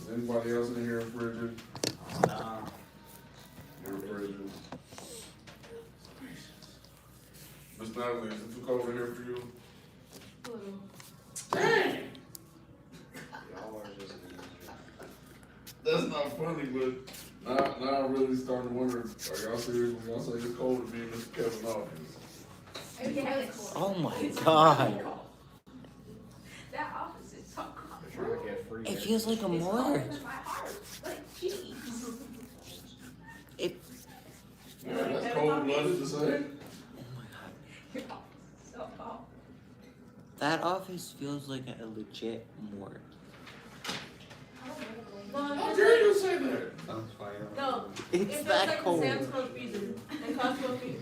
Is anybody else in here frigid? Nah. You're frigid. Miss Natalie, is it too cold in here for you? Dang! Y'all are just That's not funny, but now I'm really starting to wonder, are y'all serious when y'all say it's cold to be in Mr. Kevin office? Oh my god. That office is so cold. trying to get free. It feels like a It's morgue. colder than my heart. Like, jeez. It. Yeah, that's cold-blooded to say. Oh my god. Your office is so cold. That office feels like a legit morgue. How dare you say that? Sounds fire. No, It's it feels that like cold. the Sam's Club freezer and Costco produce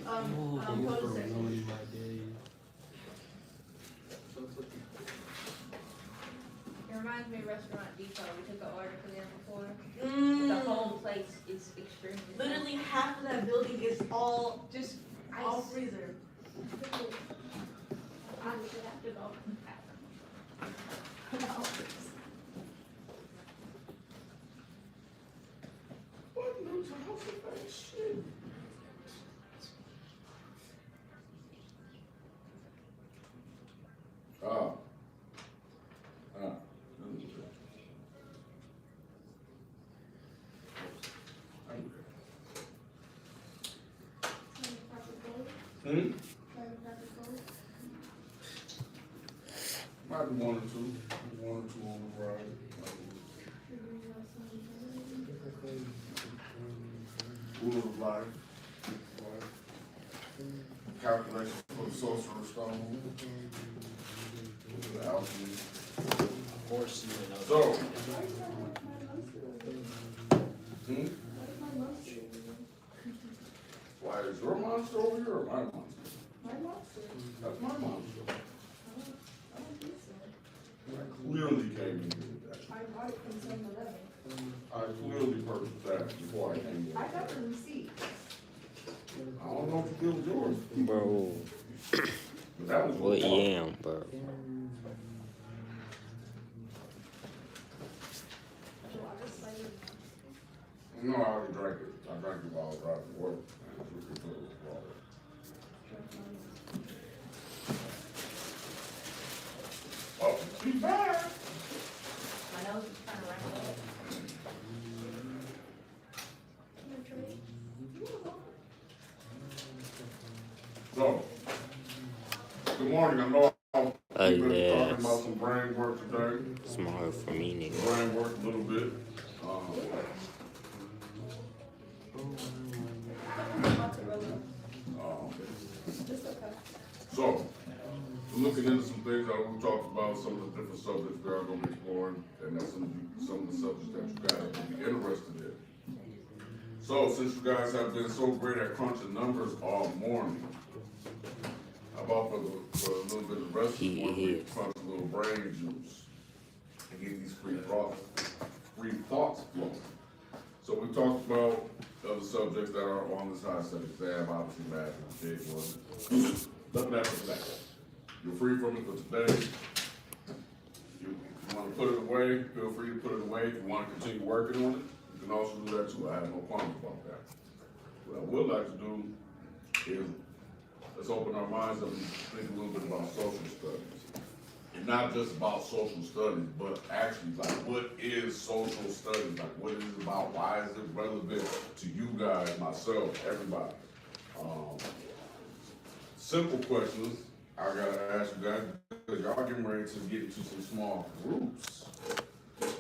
section. It reminds me of Restaurant Depot. We took an order for them before. The Mm. whole place is extremely cold. Literally half of that building is all Just all ice. freezer. I should have to go. What in the house is that shit? Ah. Ah. Hmm? Might be one or two. One or two on the ride. Rule of life. Calculation for the sorcerer's stone. The alchemy. Of course you know. So. Hmm? Why is your monster over here or my monster? That's my monster. I clearly came in here with that. I bought it from 7-Eleven. I clearly purchased that before I came here. I got the receipt. I don't know if you feel yours, Bro. but that was What your yam, bro? No, I already drank it. I drank it while I was driving to work. And it was good water. Oh, she's back. My nose is kind of running. So, good morning. I know I'm talking Yes. about some brain work today. Smart for me, nigga. Brain work a little bit. So, looking into some things that we talked about, some of the different subjects we are going to be exploring, and that's some of the subjects that you guys will be interested in. So, since you guys have been so great at crunching numbers all morning, how about for a little bit of rest this morning, we can crunch a little brain juice and get these free thoughts flowing. So we talked about other subjects that are on this high set exam, obviously math is a big one. Nothing after that. You're free from it for today. If you want to put it away, feel free to put it away. If you want to continue working on it, you can also do that too. I have no qualms about that. What I would like to do is let's open our minds up and think a little bit about social studies. And not just about social studies, but actually like what is social studies? Like what is it about? Why is it relevant to you guys, myself, everybody? Simple questions I gotta ask you guys because y'all getting ready to get into some small groups with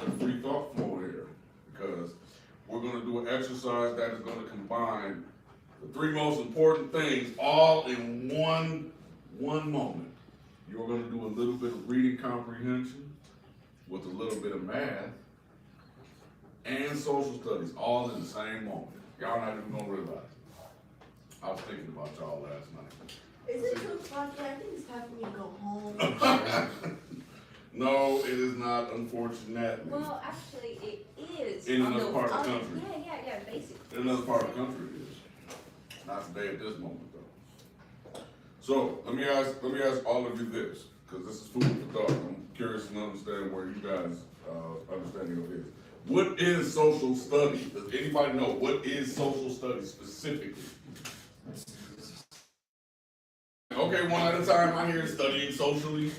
the free thought flow here because we're gonna do an exercise that is gonna combine the three most important things all in one moment. You're going to do a little bit of reading comprehension with a little bit of math and social studies all in the same moment. Y'all not even going to realize it. I was thinking about y'all last night. Is it 2 o'clock yet? I think it's time for me to go home. No, it is not, unfortunately. Well, actually, it is. In on another part of the country. Yeah, basically. In another part of the country it is. Not today at this moment though. So let me ask all of you this, because this is food for thought. I'm curious to understand where you guys, understanding of it is. What is social studies? Does anybody know what is social studies specifically? Okay, one at a time. I hear studying socially.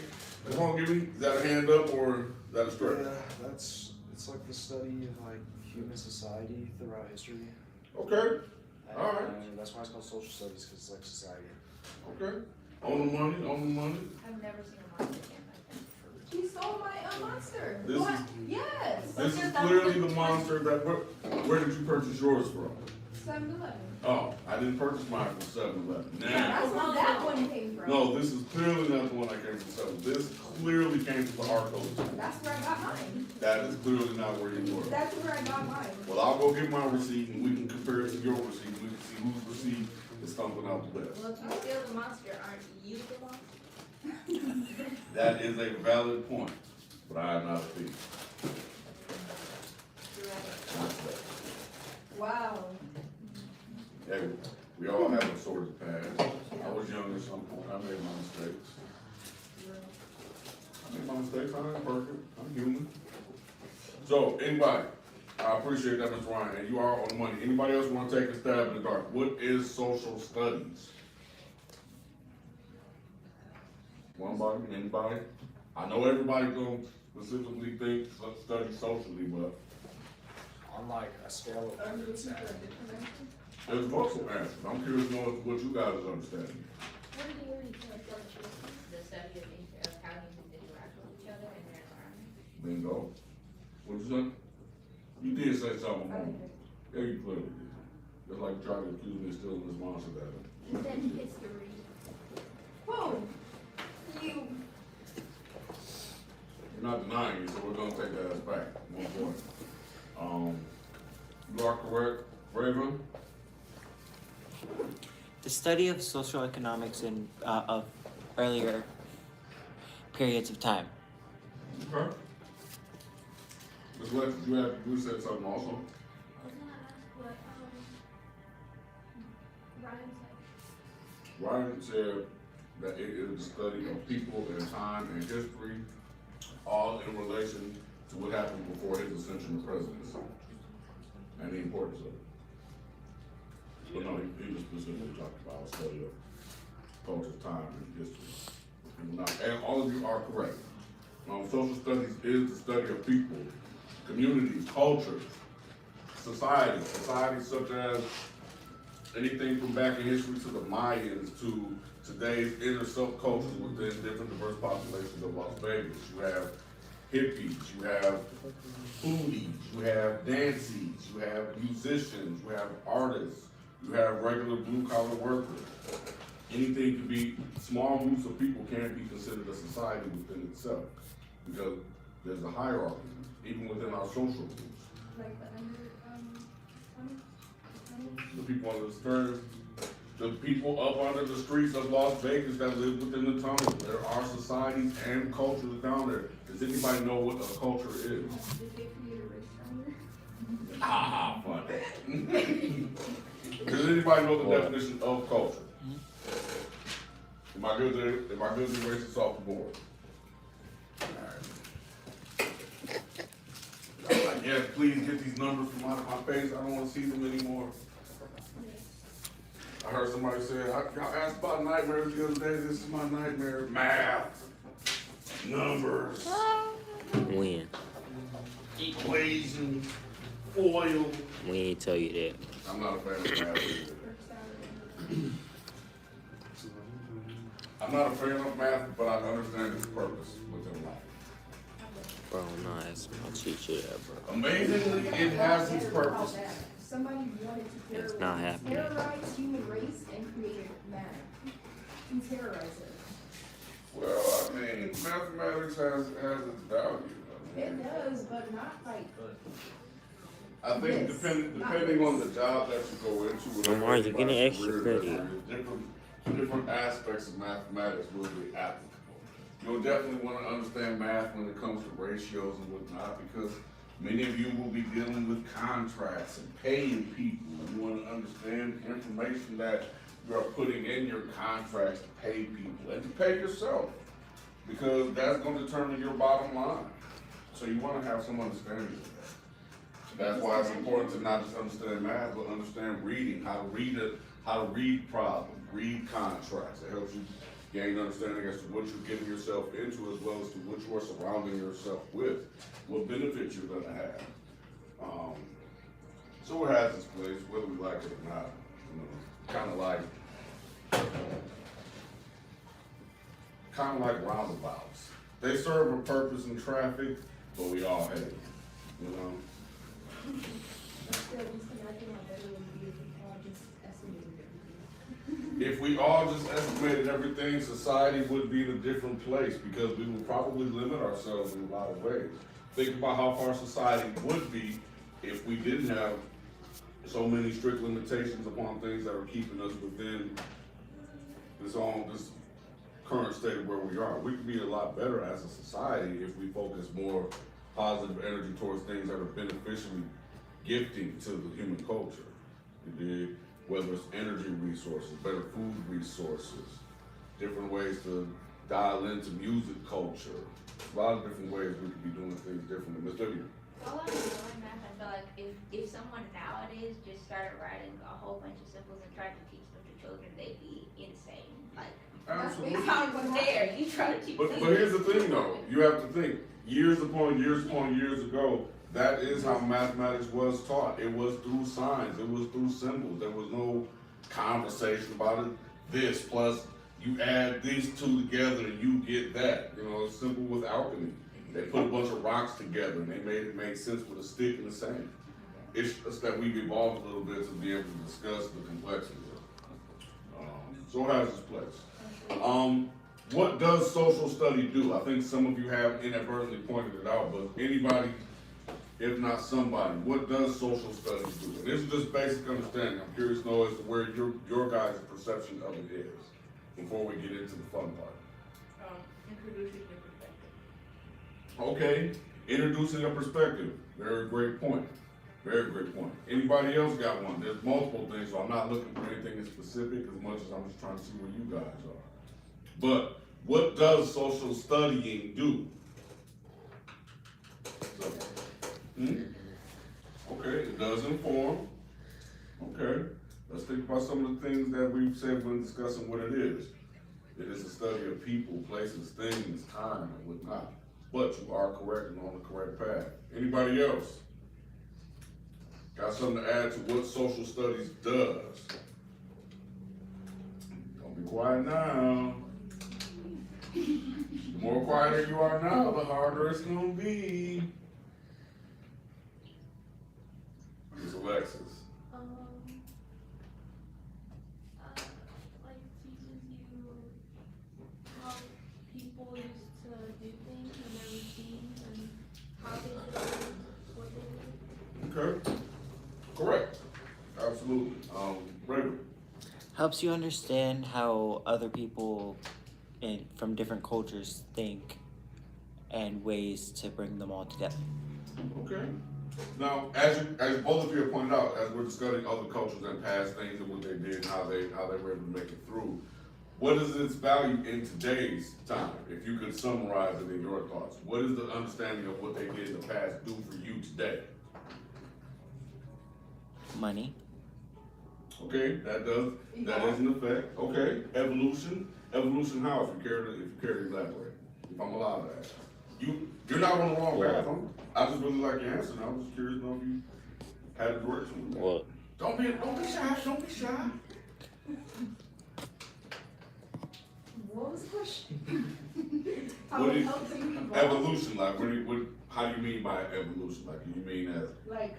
Come on, give me. Is that a hand up or is that a stretch? Yeah, it's like the study of like human society throughout history. Okay, And, all right. That's why it's called social studies, because it's like society. Okay. On the money, on the money. I've never seen a monster camp like that. She stole my monster. This What? is- Yes. This is clearly the monster that, where did you purchase yours from? 7-Eleven. Oh, I didn't purchase mine from 7-Eleven. Now, That's where that one came from. no, this is clearly not the one that came from 7. This clearly came from the Arco. That's where I got mine. That is clearly not where you were. That's where I got mine. Well, I'll go get my receipt and we can compare it to your receipt. We can see whose receipt is thumping out the best. Well, if you steal the monster, aren't you the monster? That is a valid point, but I am not a thief. Not today. Wow. Hey, we all have a sordid past. I was young at some point. I made my mistakes. I make my mistakes. I ain't perfect. I'm human. So, anybody, I appreciate that, Mr. Ryan, and you are on the money. Anybody else want to take a stab in the dark? What is social studies? One body, anybody? I know everybody gonna specifically think study socially, but On like a scale of 1 to 10. there's multiple answers. I'm curious to know what you guys understand. What did you already say? The study of how humans interact with each other and their environment. Bingo. What'd you say? You did say something wrong. Yeah, you clearly did. Just like trying to accuse me of stealing this monster data. And then history. Whoa. You. You're not denying it, so we're gonna take that as back. 1 point. You are correct, Raven. The study of social economics in of earlier periods of time. Okay. Ms. Lex, you said something also. What, Ryan said. Ryan said that it is the study of people and time and history, all in relation to what happened before his ascension to presidency, and the importance of it. But no, he just specifically talked about a study of culture, time, and history. And all of you are correct. Social studies is the study of people, communities, cultures, societies such as anything from back in history to the Mayans to today's inner subcultures within different diverse populations of Las Vegas. You have hippies, you have foodies, you have dancies, you have musicians, you have artists, you have regular blue collar workers. Anything can be, small groups of people can be considered a society within itself because there's a hierarchy, even within our social groups. Like The people under the stairs, the people up under the streets of Las Vegas that live within the tunnel. There are societies and cultures down there. Does anybody know what a culture is? Did they create a race down there? Ah, fun. Does anybody know the definition of culture? Am I good to erase this off the board? Like, yes, please get these numbers from out of my face. I don't want to see them anymore. I heard somebody say, y'all asked about nightmares the other day. This is my nightmare. Math, numbers, When? equations, oil. We ain't tell you that. I'm not a fan of math either. I'm not a fan of math, but I understand its purpose within life. Bro, no, that's my cheat sheet, bro. Amazingly, it has its purpose. Somebody wanted to It's not happening. terrorize human race and created matter. And terrorize it. Well, I mean, mathematics has its value. I It mean, does, but not like. I think Yes. depending on the job that you go into, whatever Omar, you're getting anybody's extra career credit. is, different aspects of mathematics will be applicable. You'll definitely want to understand math when it comes to ratios and whatnot, because many of you will be dealing with contracts and paying people. You want to understand the information that you are putting in your contracts to pay people and to pay yourself. because that's gonna determine your bottom line. So you wanna have some understanding of that. That's why it's important to not just understand math, but understand reading, how to read problems, read contracts. It helps you gain understanding as to what you're getting yourself into, as well as to what you are surrounding yourself with, what benefits you're gonna have. So it has its place, whether we like it or not. You know, kind of like roundabouts. They serve a purpose in traffic, but we all hate it. You know. But still, just imagine how better it would be if we all just estimated everything. If we all just estimated everything, society would be in a different place because we would probably limit ourselves in a lot of ways. Think about how far society would be if we didn't have so many strict limitations upon things that are keeping us within this current state of where we are. We could be a lot better as a society if we focus more positive energy towards things that are beneficially gifting to the human culture. You dig? Whether it's energy resources, better food resources, different ways to dial into music culture. A lot of different ways we could be doing things differently. Ms. Vivian. While I'm doing math, I feel like if someone nowadays just started writing a whole bunch of symbols and tried to teach them to children, they'd be insane. Like, Absolutely. how dare you try to teach But them? here's the thing though, you have to think, years upon years upon years ago, that is how mathematics was taught. It was through signs, it was through symbols. There was no conversation about it. This plus you add these two together and you get that. You know, it's simple with alchemy. They put a bunch of rocks together and they made it make sense with a stick and the sand. It's just that we've evolved a little bit to be able to discuss the complexity of it. So it has its place. What does social study do? I think some of you have inadvertently pointed it out, but anybody, if not somebody, what does social studies do? And this is just basic understanding. I'm curious to know as to where your guys' perception of it is before we get into the fun part. Introducing your perspective. Okay, introducing a perspective. Very great point. Very great point. Anybody else got one? There's multiple things, so I'm not looking for anything in specific as much as I'm just trying to see where you guys are. But what does social studying do? Okay, it does inform. Okay, let's think about some of the things that we've said when discussing what it is. It is a study of people, places, things, time, and whatnot. But you are correct and on the correct path. Anybody else? Got something to add to what social studies does? Don't be quiet now. The more quieter you are now, the harder it's gonna be. Miss Alexis. Like teaches you how people used to do things and their routines and how they did what they did. Okay. Correct. Absolutely. Raven. Helps you understand how other people from different cultures think and ways to bring them all together. Okay. Now, as both of you have pointed out, as we're discussing other cultures and past things and what they did and how they were able to make it through, what is its value in today's time? If you could summarize it in your thoughts, what is the understanding of what they did in the past do for you today? Money. Okay, that is an effect. Okay, evolution how? If you care to elaborate, if I'm allowed to ask. You're not on the wrong path. I just really like your answer. And I was just curious to know if you had a direction with that. What? Don't be shy. Don't be shy. What was the question? How What it is helps you evolve? evolution? Like, how do you mean by evolution? Like, do you mean as? Like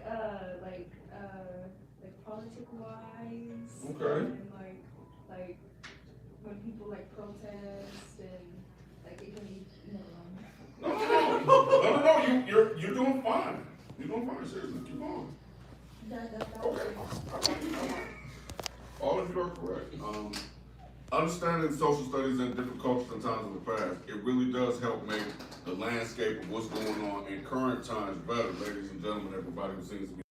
politic wise. Okay. And like when people like protest and like it can be, No. You're doing fine. You're doing fine. Seriously, keep on. that Okay. All of you are correct. Understanding social studies in different cultures and times of the past, it really does help make the landscape of what's going on in current times better, ladies and gentlemen, everybody who seems to be